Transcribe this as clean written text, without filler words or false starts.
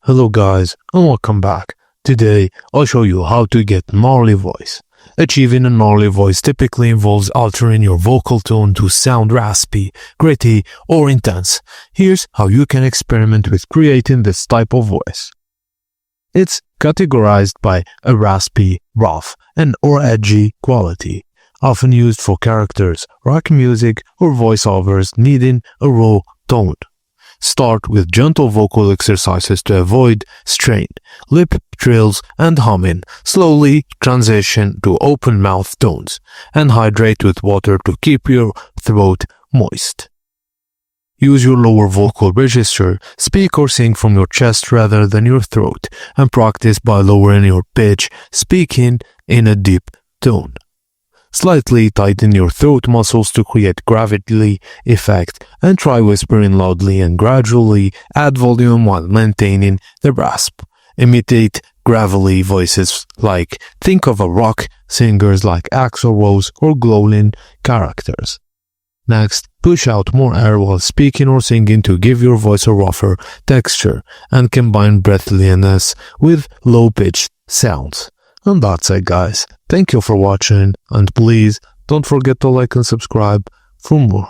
Hello guys and welcome back. Today I'll show you how to get gnarly voice. Achieving a gnarly voice typically involves altering your vocal tone to sound raspy, gritty, or intense. Here's how you can experiment with creating this type of voice. It's categorized by a raspy, rough, or edgy quality, often used for characters, rock music, or voiceovers needing a raw tone. Start with gentle vocal exercises to avoid strain, lip trills, and humming. Slowly transition to open mouth tones, and hydrate with water to keep your throat moist. Use your lower vocal register, speak or sing from your chest rather than your throat, and practice by lowering your pitch, speaking in a deep tone. Slightly tighten your throat muscles to create gravelly effect, and try whispering loudly and gradually add volume while maintaining the rasp. Imitate gravelly voices think of a rock singers like Axl Rose or glowing characters. Next, push out more air while speaking or singing to give your voice a rougher texture and combine breathliness with low-pitched sounds. And that's it guys. Thank you for watching and please don't forget to like and subscribe for more.